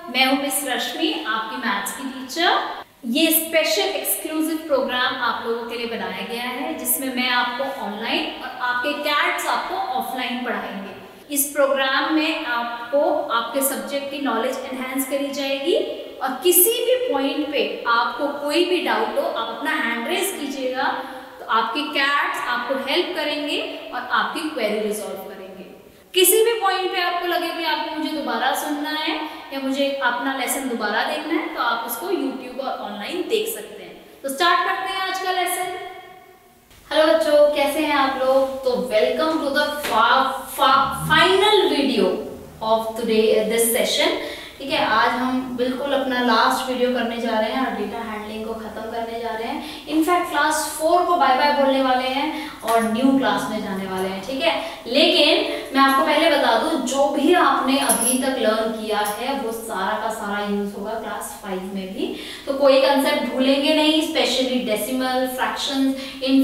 मैं हूं मिस रश्मि, आपकी मैथ्स की टीचर। ये स्पेशल एक्सक्लूसिव प्रोग्राम आप लोगों के लिए बनाया गया है जिसमें मैं आपको ऑनलाइन और आपके कैट्स आपको ऑफलाइन पढ़ाएंगे। इस प्रोग्राम में आपको आपके सब्जेक्ट की नॉलेज एनहांस करी जाएगी और किसी भी पॉइंट पे आपको कोई भी डाउट हो आप अपना हैंड रेज कीजिएगा तो आपके कैट्स आपको हेल्प करेंगे और आपकी क्वेरी रिजॉल्व करेंगे। किसी भी पॉइंट पे आपको लगे कि आपको मुझे दोबारा सुनना है या मुझे अपना लेसन दोबारा देखना है तो आप उसको YouTube और ऑनलाइन देख सकते हैं। तो स्टार्ट करते हैं आज का लेसन। हेलो बच्चों, कैसे हैं आप लोग? तो welcome to the final video of today this session. ठीक है, आज हम बिल्कुल अपना लास्ट वीडियो करने जा रहे हैं और डेटा हैंडलिंग को खत्म करने जा रहे हैं। इनफैक्ट क्लास 4 को बाय बाय बोलने वाले हैं और न्यू क्लास में जाने वाले हैं। ठीक है, लेकिन मैं आपको पहले बता दूं, जो भी आपने अभी तक लर्न किया है वो सारा का सारा यूज होगा क्लास 5 में भी। तो कोई कंसेप्ट भूलेंगे नहीं, स्पेशली डेसिमल, फ्रैक्शंस, इन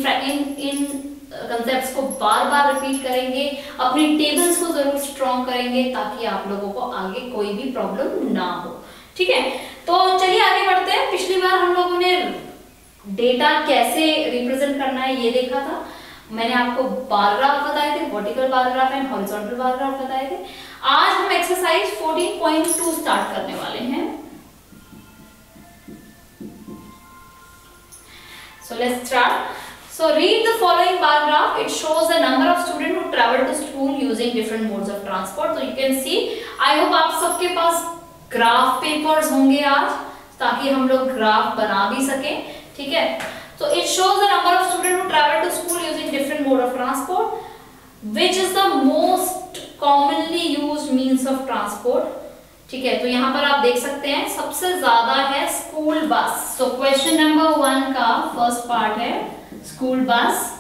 कंसेप्ट्स को बार बार रिपीट करेंगे, अपनी टेबल्स को जरूर स्ट्रॉन्ग करेंगे ताकि आप लोगों को आगे कोई भी प्रॉब्लम ना हो। ठीक है, तो चलिए आगे बढ़ते हैं। पिछली बार हम लोगों ने डेटा कैसे रिप्रेजेंट करना है ये देखा था। मैंने आपको बार ग्राफ बताए थे, vertical bar graph and horizontal bar graph बताए थे। आज हम एक्सरसाइज 14.2 स्टार्ट करने वाले हैं। So let's start. So read the following bar graph. It shows the number of students who travel to school using different modes of transport. So you can see, I hope आप सबके पास graph papers होंगे आज ताकि हम लोग graph बना भी सकें। ठीक है, so it shows the number of students who travel to school using different mode of transport. Which is the most commonly used means of transport? ठीक है, तो यहाँ पर आप देख सकते हैं सबसे ज्यादा है school bus. So question number 1 का फर्स्ट पार्ट है school bus.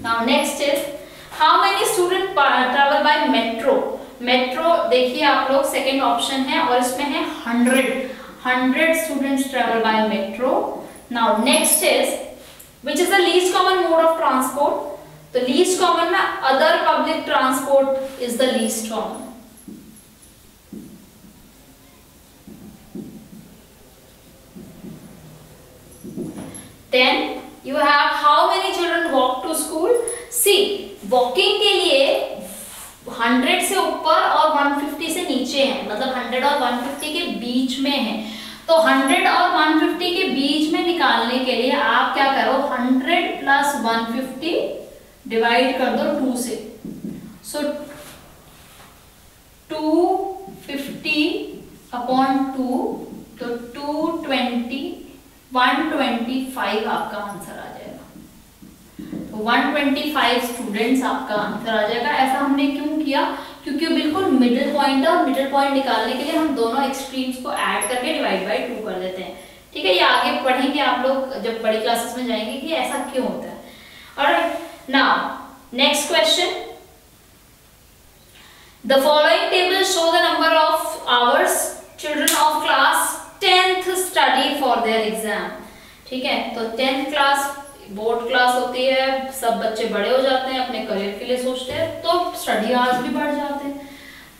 Now next is how many student travel by metro. Metro देखिए आप लोग, सेकेंड ऑप्शन है और इसमें है 100 students travel by metro. Now next is which is the least common mode of transport. तो least common में other public transport is the least common. Then you have how many children walk to school? See, walking के लिए 100 से ऊपर और 150 से नीचे है, मतलब 100 और 150 के बीच में है। तो 100 और 150 के बीच में निकालने के लिए आप क्या करो, 100 प्लस 150 डिवाइड कर दो 2 से। सो 250 अपॉन 2 तो 125 आपका आंसर आ जाएगा। तो 125 स्टूडेंट्स आपका आंसर आ जाएगा। ऐसा हमने क्यों किया? क्योंकि बिल्कुल मिडिल पॉइंट है और मिडिल पॉइंट निकालने के लिए हम दोनों एक्सट्रीम्स को ऐड करके डिवाइड बाय 2 कर देते हैं। ठीक है, ये आगे पढ़ेंगे आप लोग जब बड़ी क्लासेस में जाएंगे कि ऐसा क्यों होता है। Alright, now next question. The following table show the number of hours children of class 10th study for their exam. ठीक है, तो 10th क्लास बोर्ड क्लास होती है, सब बच्चे बड़े हो जाते हैं, अपने करियर के लिए सोचते हैं, तो स्टडी आवर्स भी बढ़ जाते हैं।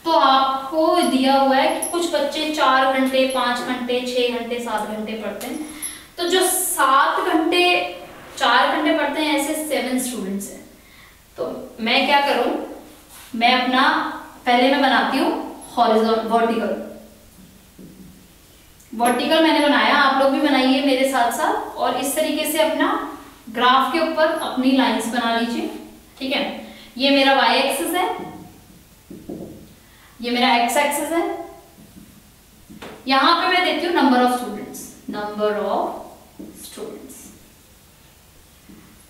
तो आपको दिया हुआ है कि कुछ बच्चे 4 घंटे, 5 घंटे, 6 घंटे, 7 घंटे पढ़ते हैं। तो जो 7 घंटे 4 घंटे पढ़ते हैं ऐसे 7 स्टूडेंट्स हैं। तो मैं क्या करूं, मैं अपना पहले मैं बनाती हूँ हॉरिजॉन्टल वर्टिकल मैंने बनाया, आप लोग भी बनाइए मेरे साथ साथ और इस तरीके से अपना ग्राफ के ऊपर अपनी लाइंस बना लीजिए। ठीक है, ये मेरा y एक्सिस है, ये मेरा x एक्सिस है। यहां पे मैं देती हूँ नंबर ऑफ स्टूडेंट्स।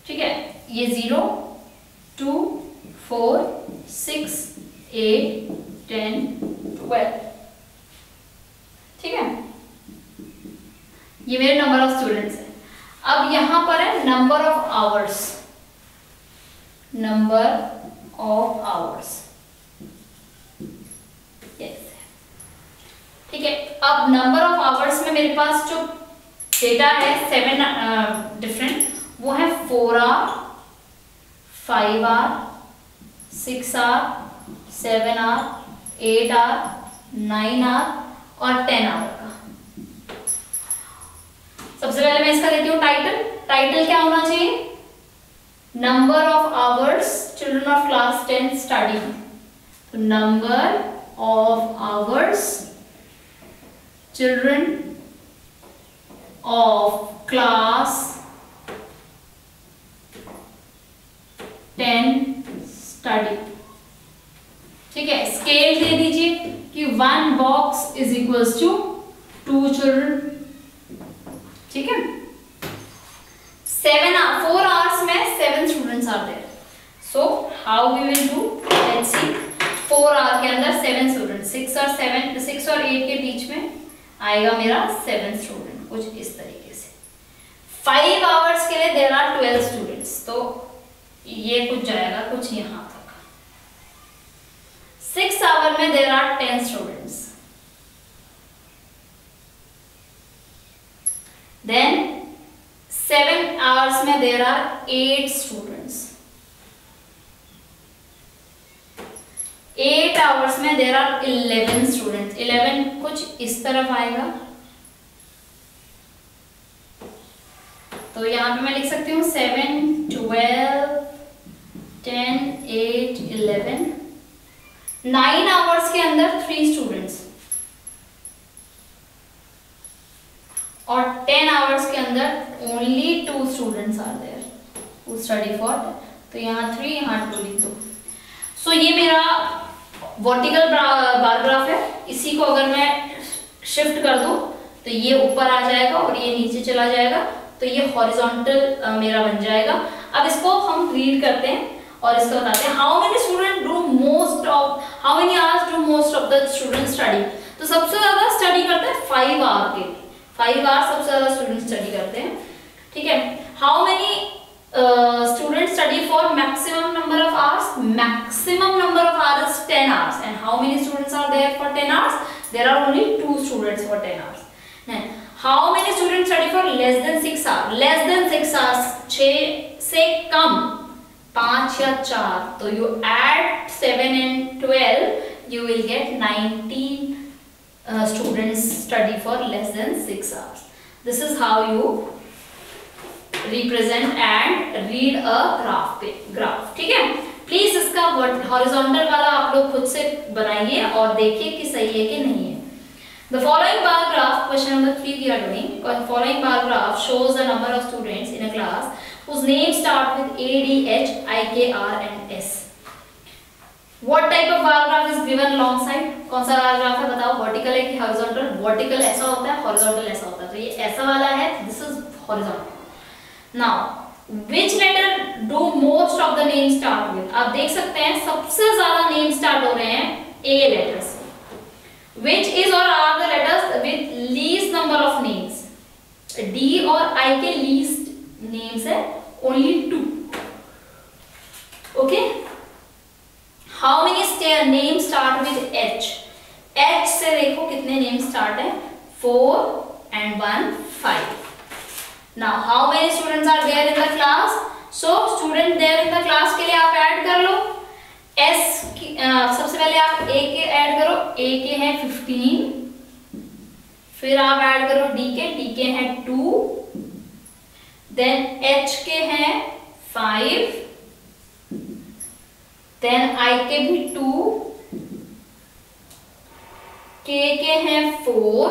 ठीक है, ये 0 2 4 6 8 10 12। ठीक है, ये मेरे नंबर ऑफ स्टूडेंट्स है। अब यहां पर है नंबर ऑफ आवर्स। यस, ठीक है। अब नंबर ऑफ आवर्स में मेरे पास जो डेटा है 7 डिफरेंट, वो है 4 hour, 5 hour, 6 hour, 7 hour, 8 hour, 9 hour और 10 आवर का। सबसे पहले मैं इसका देती हूँ टाइटल। टाइटल क्या होना चाहिए? Number of hours children of class 10 study. तो number of hours children of class 10 study. ठीक है, स्केल दे दीजिए कि 1 box is equals to 2 children. ठीक है, 4 आवर्स में 7 students are there. So how we will do, let's see. 4 hour के अंदर 7 स्टूडेंट, 6 और 8 के बीच में आएगा मेरा 7 स्टूडेंट, कुछ इस तरीके से। 5 आवर्स के लिए देयर आर 12 स्टूडेंट्स, तो ये कुछ जाएगा कुछ यहां तक। 6 आवर में there are 10 students. Then 7 hours में there are 8 students. 8 hours में there are 11 students. 11 कुछ इस तरफ आएगा, तो यहाँ पे मैं लिख सकती हूँ 7, 12, 10, 8, 11. 9 hours के अंदर 3 students और 10 आवर्स के अंदर only 2 students are there who study for. तो यहाँ 3, यहाँ 2 लिख दो। सो ये मेरा वर्टिकल बार ग्राफ है। इसी को अगर मैं शिफ्ट कर दूं तो ये ऊपर आ जाएगा और ये नीचे चला जाएगा, तो ये हॉरिजॉन्टल मेरा बन जाएगा। अब इसको हम रीड करते हैं और इसको बताते हैं how many hours do most of the student study. तो सबसे ज्यादा स्टडी करते हैं 5 आवर के, 5 आवर सबसे ज्यादा स्टूडेंट स्टडी करते हैं। ठीक है, how many student study for maximum number of hours? Maximum number of hours 10 hours. And how many students are there for 10 hours? There are only 2 students for 10 hours. Then how many student study for less than 6 hours? Less than 6 hours 6 से कम, 5 या 4। तो you add 7 and 12, you will get 19 students study for less than 6 hours. This is how you represent and read a graph. ठीक है, please इसका horizontal वाला आप लोग खुद से बनाइए और देखिए कि सही है कि नहीं है। The following bar graph, question number 3 we are doing. The following bar graph shows the number of students in a class whose names start with A, D, H, I, K, R and S. What type of bar graph is given alongside? कौन सा bar graph है बताओ? Vertical है कि horizontal? Vertical ऐसा होता है, horizontal ऐसा होता है। तो ये ऐसा वाला है, this is horizontal. Now which letter do most of the names start with? आप देख सकते हैं सबसे ज्यादा नेम स्टार्ट हो रहे हैं A लेटर से। Which is or are the letters with least number of names? D और I के least names है only 2. Okay? How many names start with H? H से देखो कितने नेम स्टार्ट है, 4 and 1, 5. Now how many students are there in the class? So student there in the class के लिए आप ऐड कर लो। S सबसे पहले आप A के ऐड करो, A के हैं 15, फिर आप ऐड करो D के हैं 2, then H के हैं 5, then I के भी 2, K के हैं 4,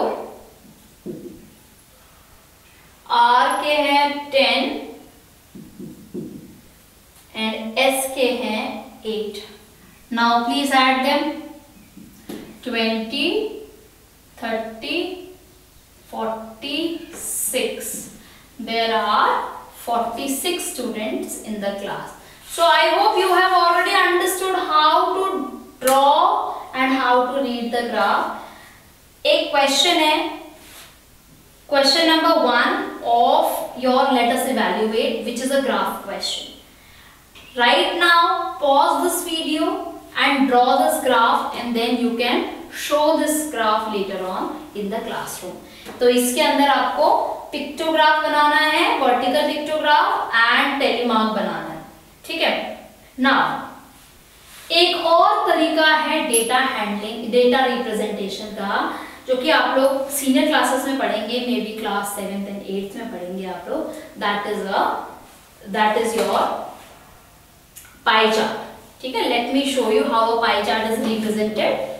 R के हैं 10 and S के हैं 8. Now please add them. 20, 30, 46. There are 46 students in the class. So I hope you have already understood how to draw and how to read the graph. एक question है, question number 1 of your let us evaluate, which is a graph question. Right now pause this video and draw this graph and then you can show this graph later on in the classroom. तो इसके अंदर आपको pictograph बनाना है, vertical pictograph and टेलीमार्क बनाना है। ठीक है, now एक और तरीका हैंडलिंग, डेटा रिप्रेजेंटेशन का, जो कि आप लोग सीनियर क्लासेस में पढ़ेंगे, may be class 7th and 8th में पढ़ेंगे आप लोग। That is your pie chart. ठीक है, let me show you how a pie chart is represented.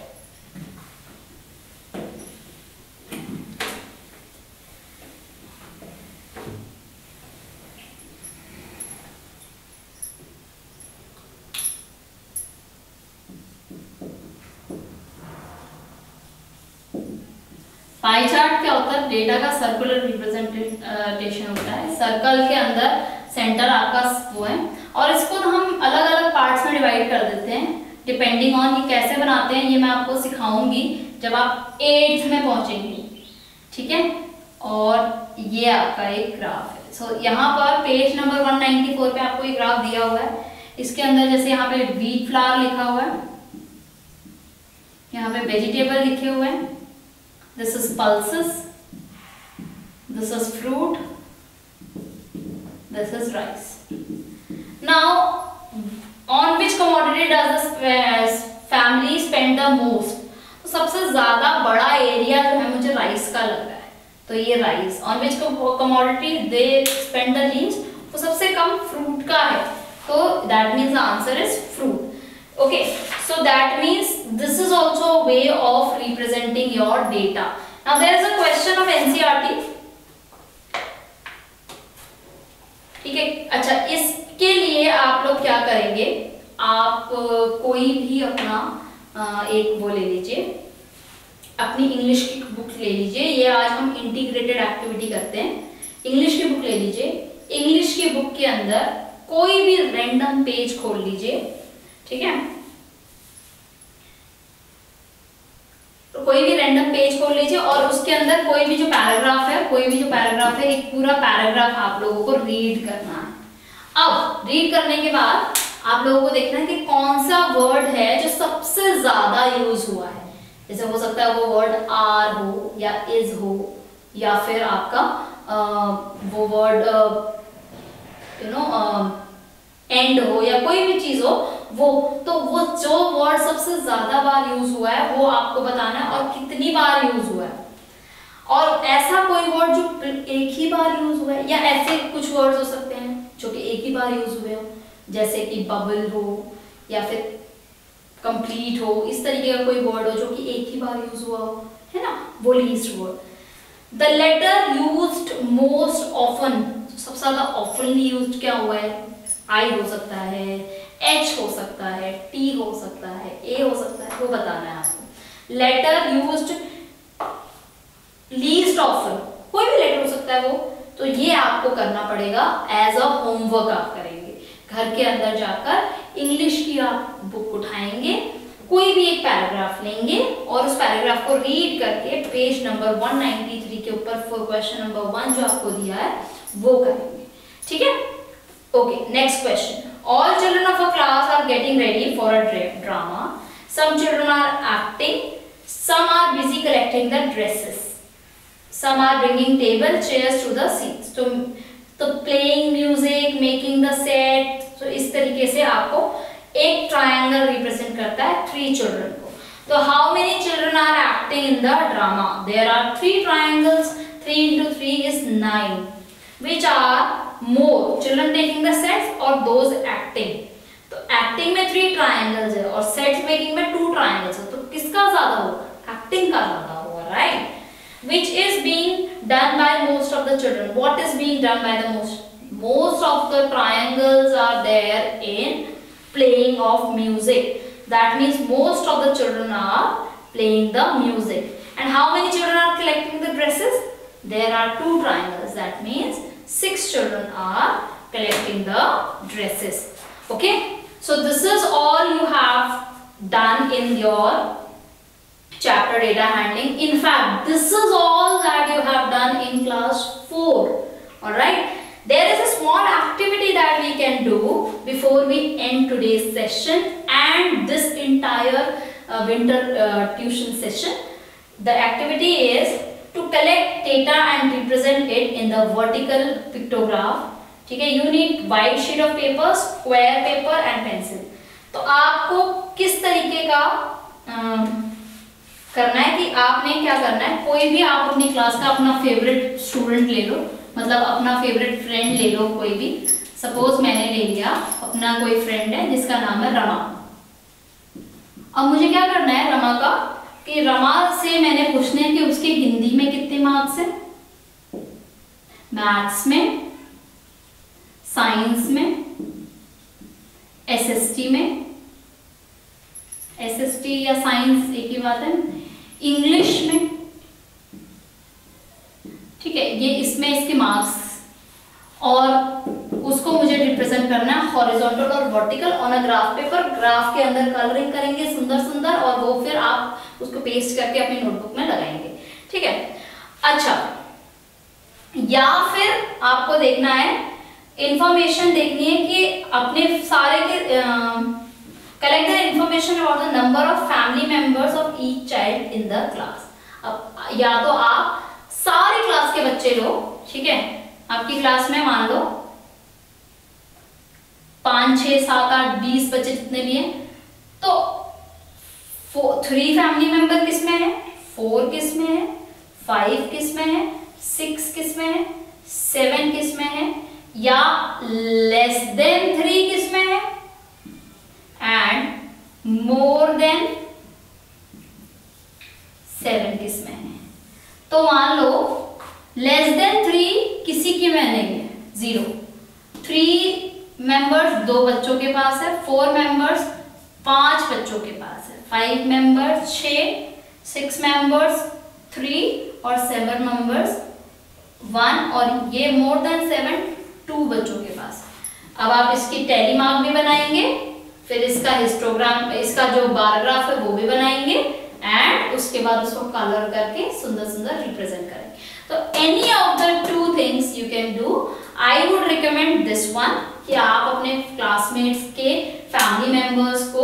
Pie chart क्या होता है? डेटा का सर्कुलर रिप्रेजेंटेशन होता है। सर्कल के अंदर सेंटर आपका वो है, और इसको हम अलग अलग पार्ट्स में डिवाइड कर देते हैं डिपेंडिंग ऑन ये कैसे बनाते हैं। ये मैं आपको सिखाऊंगी जब आप 8th में पहुंचेंगे। ठीक है, और ये आपका एक ग्राफ है। सो यहाँ पर पेज नंबर 194 पे आपको ये ग्राफ दिया हुआ है। इसके अंदर जैसे यहाँ पे व्हीट फ्लावर लिखा हुआ है, यहाँ पे वेजिटेबल लिखे हुए हैं, this is pulses, this is fruit, this is rice. Now on which commodity does this family spend the most? तो सबसे ज्यादा बड़ा एरिया जो है मुझे राइस का लग रहा है, तो ये rice. On which commodity they spend the least? वो सबसे कम फ्रूट का है, तो that means the answer is fruit. Okay, so that means this is also a way of representing your data. Now there is a question of NCERT. ठीक है, अच्छा, इसके लिए आप लोग क्या करेंगे? आप कोई भी अपना एक वो ले लीजिए, अपनी इंग्लिश की बुक ले लीजिए। ये आज हम इंटीग्रेटेड एक्टिविटी करते हैं। इंग्लिश की बुक ले लीजिए। इंग्लिश की बुक के अंदर कोई भी रैंडम पेज खोल लीजिए। ठीक है, तो कोई भी रैंडम पेज खोल लीजिए और उसके अंदर कोई भी जो पैराग्राफ है, एक पूरा पैराग्राफ आप लोगों को रीड करना है। अब रीड करने के बाद आप लोगों को देखना है कि कौन सा वर्ड है जो सबसे ज्यादा यूज हुआ है। जैसे हो सकता है वो वर्ड आर हो या इज हो, या फिर आपका वो वर्ड एंड हो, या कोई भी चीज हो वो जो वर्ड सबसे ज्यादा बार यूज हुआ है वो आपको बताना है, और कितनी बार यूज हुआ है। और ऐसा कोई वर्ड जो एक ही बार यूज हुआ है, या ऐसे कुछ वर्ड्स हो सकते हैं जो कि एक ही बार यूज हुए हो, जैसे कि बबल हो या फिर कंप्लीट हो, इस तरीके का कोई वर्ड हो जो कि एक ही बार यूज हुआ हो, है ना, वो least word. The letter used most often, सबसे ज्यादा ऑफनली यूज्ड क्या हुआ है? आई हो सकता है, एच हो सकता है, टी हो सकता है, ए हो सकता है, वो बताना है आपको। लेटर यूज्ड लीस्ट ऑफन, कोई भी लेटर हो सकता है वो, तो ये आपको करना पड़ेगा एज अ होमवर्क। आप करेंगे घर के अंदर जाकर, इंग्लिश की आप बुक उठाएंगे, कोई भी एक पैराग्राफ लेंगे और उस पैराग्राफ को रीड करके पेज नंबर 193 के ऊपर फॉर क्वेश्चन नंबर 1 जो आपको दिया है वो करेंगे। ठीक है, okay, next question. All children of a class are getting ready for a drama. Some children are acting, some are busy collecting the dresses, some are bringing table chairs to the seats. तो playing music, making the set, तो इस तरीके से आपको एक triangle represent करता है 3 children को। तो how many children are acting in the drama? There are 3 triangles. 3 into 3 is 9. Which are more, children taking the sets or those acting? तो acting में 3 triangles है और sets making में 2 triangles है, तो किसका ज्यादा होगा? Acting का ज्यादा होगा, right? Which is being done by most of the children? What is being done by the most? Most of the triangles are there in playing of music. That means most of the children are playing the music. And how many children are collecting the dresses? There are 2 triangles. That means 6 children are collecting the dresses. Okay, so this is all you have done in your chapter data handling. In fact, this is all that you have done in class 4. All right, there is a small activity that we can do before we end today's session and this entire winter tuition session. The activity is to collect data and represent it in the vertical pictograph. ठीक है, you need white sheet of paper, square paper and pencil. तो आपको किस तरीके का करना है कि आपने क्या करना है, कोई भी आप अपनी क्लास का अपना फेवरेट स्टूडेंट ले लो, मतलब अपना फेवरेट फ्रेंड ले लो कोई भी। सपोज मैंने ले लिया अपना कोई फ्रेंड है जिसका नाम है रमा। अब मुझे क्या करना है रमा का, कि रमा से मैंने पूछना है कि उसके हिंदी में कितने मार्क्स है, मैथ्स में, साइंस में, एसएसटी में, एसएसटी या साइंस एक ही बात है, इंग्लिश में, ठीक है, ये इसमें इसके मार्क्स, और उसको मुझे रिप्रेजेंट करना है हॉरिजॉन्टल और vertical on a graph paper. Graph के अंदर कलरिंग करेंगे सुंदर सुंदर, और वो फिर आप उसको पेस्ट करके अपनी नोटबुक में लगाएंगे, ठीक है। अच्छा, या फिर आपको देखना है, इंफॉर्मेशन देखनी है कि अपने सारे के collect the information about the number of family members of each child in the class. अब या तो आप सारी क्लास के बच्चे लो, ठीक है, आपकी क्लास में मान लो 5, 6, 7, 8, 20 बच्चे जितने भी हैं, तो 3 फैमिली मेंबर किस में है, 4 किस में है, 5 किस में है, 6 किस में है, 7 किस में है, या लेस देन 3 किस में है, एंड मोर देन 7 किस में है। तो मान लो लेस देन 3 किसी की में नहीं है, 0। 3 मेंबर्स 2 बच्चों के पास है, 4 मेंबर्स 5 बच्चों के पास है, 5 मेंबर्स 6 मेंबर्स 3 और 7 मेंबर्स 1, और ये मोर देन 7 2 बच्चों के पास। अब आप इसकी टैली मार्क भी बनाएंगे, फिर इसका हिस्टोग्राम, इसका जो बार ग्राफ है वो भी बनाएंगे, एंड उसके बाद उसको कलर करके सुंदर सुंदर रिप्रेजेंट करेंगे। तो any of the 2 things you can do. I would recommend this one, कि आप अपने क्लासमेट्स के फैमिली मेंबर्स को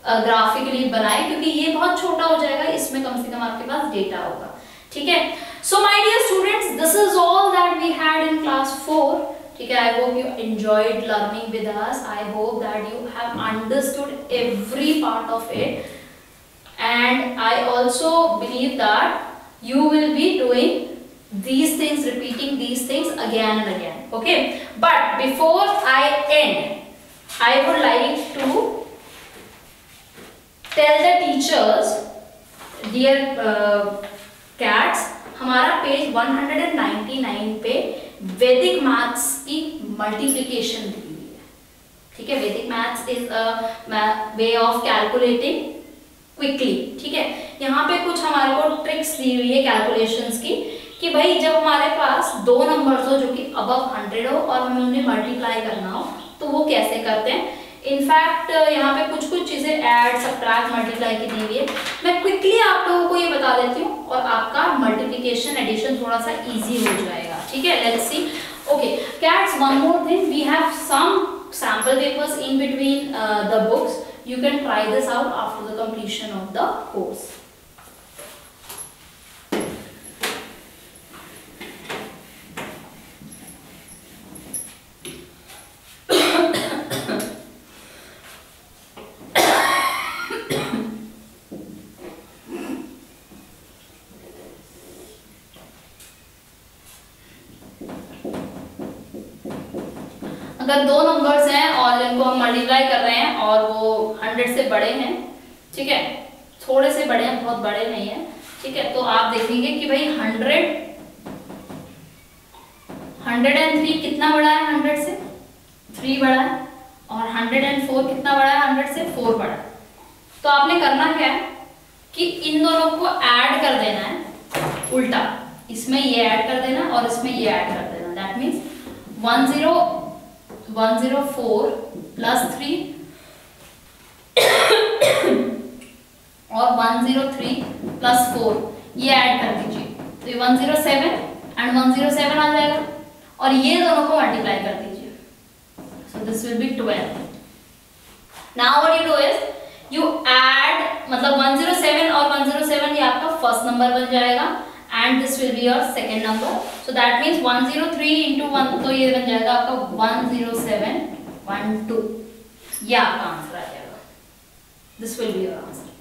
ग्राफिकली बनाएं, क्योंकि ये बहुत छोटा हो जाएगा, इसमें कम से कम आपके पास डेटा होगा, ठीक है। So my dear students, this is all that we had in class 4, ठीक है। I hope you enjoyed learning with us, I hope that you have understood every part of it, and I also believe that you will be doing these things, repeating these things again and again, okay. But before I end, I would like to tell the teachers, dear cats, हमारा page 199 पे वैदिक maths की multiplication दी हुई है, ठीक है। वैदिक maths is a way of calculating quickly, ठीक है। यहाँ पे कुछ हमारे को ट्रिक्स दी हुई है कैलकुलेशंस की, कि भाई जब हमारे पास 2 नंबर्स हो जो कि अबव 100 हो और हमें उन्हें मल्टीप्लाई करना हो, तो वो कैसे करते हैं। इनफैक्ट यहाँ पे कुछ कुछ चीजें ऐड, सब्ट्रैक्ट, मल्टीप्लाई की दी हुई है। मैं क्विकली आप लोगों को ये बता देती हूँ, और आपका मल्टीप्लिकेशन एडिशन थोड़ा सा इजी हो जाएगा, ठीक है। Let's see. Okay cats, one more thing, we have some sample papers in between the books. You can try this out after the completion of the course. अगर 2 नंबर्स हैं और इनको हम मल्टीप्लाई कर रहे हैं और वो 100 से बड़े हैं, ठीक है, थोड़े से बड़े हैं, बहुत बड़े नहीं है, ठीक है, तो आप देखेंगे कि भाई 103 कितना बड़ा है 100 से, 3 बड़ा है, और 104 कितना बड़ा है 100 से, 4 बड़ा है। तो आपने करना क्या है कि इन दोनों को ऐड कर देना है उल्टा, इसमें ये ऐड कर देना और इसमें ये ऐड कर देना। दैट मीन्स 104 प्लस 3 और 103 प्लस 4 ये ऐड कर दीजिए, तो ये 107 एंड 107 आ जाएगा, और ये दोनों को मल्टीप्लाई कर दीजिए, सो this will B 12। Now what you do is you add, मतलब 107 और 107 ये आपका फर्स्ट नंबर बन जाएगा, and this will be your second number, so that means 103 into 1, तो ये बन जाएगा आपका 10712, ये आपका आंसर आ जाएगा, this will be your answer,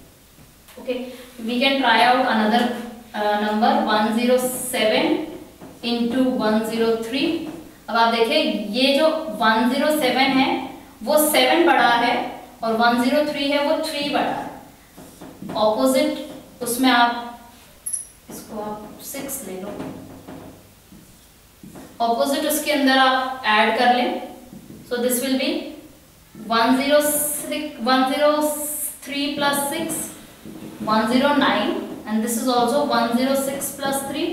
okay। Okay, we can try out another number 107 into 103। अब आप देखिए ये जो 107 है वो 7 बड़ा है और 103 है वो 3 बड़ा है। ऑपोजिट उसमें आप इसको आप 6 ले लो, ऑपोजिट उसके अंदर आप ऐड कर लें। सो this will B 103 plus 6 109 and this is also 106 plus 3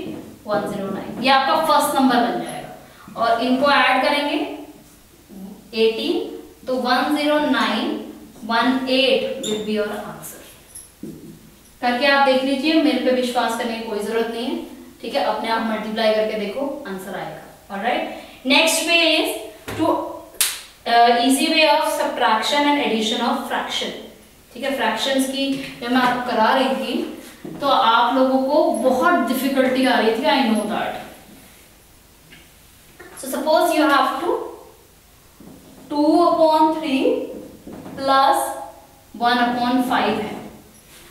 109। ये आपका फर्स्ट नंबर बन जाएगा और इनको ऐड करेंगे 18 तो 10918 will be your answer। करके आप देख लीजिए, मेरे पे विश्वास करने की कोई जरूरत नहीं है, ठीक है, अपने आप मल्टीप्लाई करके देखो आंसर आएगा। Alright, next way is to easy way of subtraction and addition of fraction. ठीक है, फ्रैक्शंस की जब मैं आपको करा रही थी तो आप लोगों को बहुत डिफिकल्टी आ रही थी, I know that. So suppose you have to 2/3 plus 1/5 है,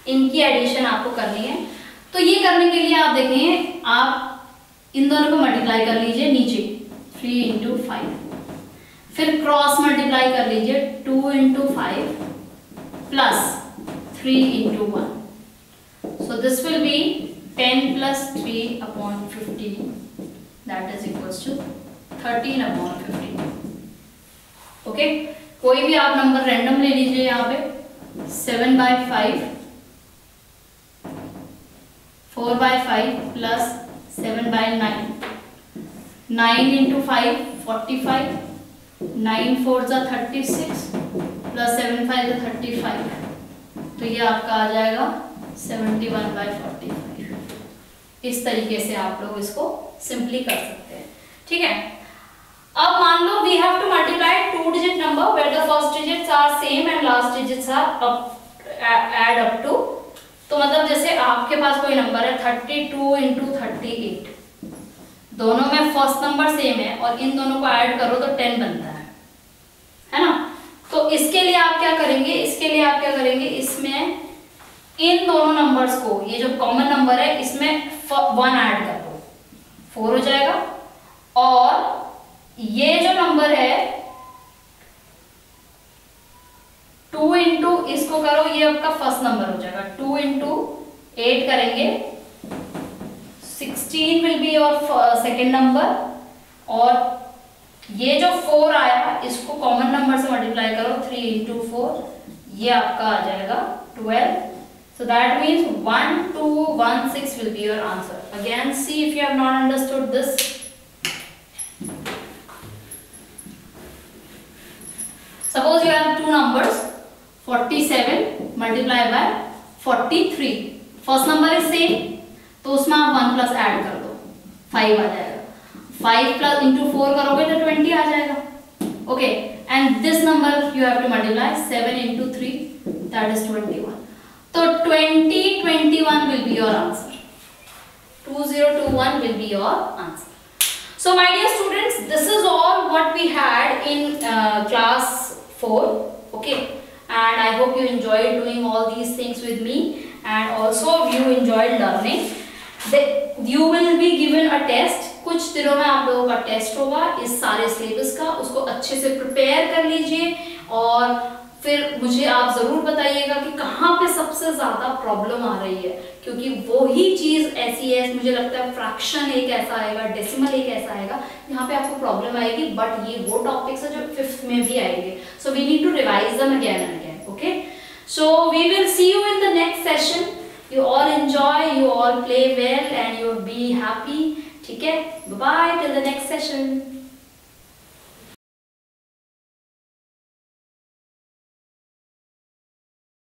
इनकी एडिशन आपको करनी है। तो ये करने के लिए आप देखें, आप इन दोनों को मल्टीप्लाई कर लीजिए नीचे 3 इंटू 5, फिर क्रॉस मल्टीप्लाई कर लीजिए 2 into 5 plus 3 into 1। So this will be 10 plus 3/15 that is equals to 13/15। Okay, कोई भी आप नंबर रैंडम ले लीजिए, यहाँ पे 7/5 4/5 प्लस 7/9 9 इंटू 5 45 9 4 जा 36 प्लस 7 5 जा 35, तो ये आपका आ जाएगा 71/45। इस तरीके से आप लोग इसको सिंपली कर सकते हैं। ठीक है, अब मान लो we have to multiply 2 digit number where the first digits are same and last digits are add up to. तो मतलब जैसे आपके पास कोई नंबर है 32 इंटू 38, दोनों में फर्स्ट नंबर सेम है और इन दोनों को ऐड करो तो 10 बनता है ना। तो इसके लिए आप क्या करेंगे, इसमें इन दोनों नंबर्स को, ये जो कॉमन नंबर है इसमें 1 ऐड कर दो, 4 हो जाएगा। और ये जो नंबर है 2 इंटू इसको करो, ये आपका फर्स्ट नंबर हो जाएगा। 2 इंटू 8 करेंगे 16 will be your second number. और ये जो 4 आया इसको कॉमन नंबर से मल्टीप्लाई करो 3 इंटू 4, ये आपका आ जाएगा 12। So that means 1216 will be your answer. Again see if you have not understood this. Suppose you have two numbers 47 multiplied by 43, first number is same तो उसमें आप 1 प्लस ऐड कर दो 5 आ जाएगा। 5 प्लस इंटू 4 करोगे तो 20 आ जाएगा। Okay, and this number you have to multiply 7 into 3 that is 21। तो 2021 will be your answer. 2021 will be your answer. So my dear students, this is all what we had in class 4. Okay, and I hope you enjoyed doing all these things with me, and also you enjoyed learning. You will be given a test. कुछ दिनों में आप लोगों का test होगा इस सारे syllabus का, उसको अच्छे से प्रिपेयर कर लीजिए और फिर मुझे आप जरूर बताइएगा कि कहाँ पे सबसे ज्यादा प्रॉब्लम आ रही है, क्योंकि वो ही चीज ऐसी है, मुझे लगता है फ्रैक्शन एक ऐसा आएगा, डेसिमल एक ऐसा आएगा यहाँ पे आपको प्रॉब्लम आएगी, बट ये वो टॉपिक्स है जो 5th में भी आएंगे। So we need to revise them again and again. Okay, so we will see you in the next session. You all enjoy, you all play well and you be happy. ठीक है, bye till the next session.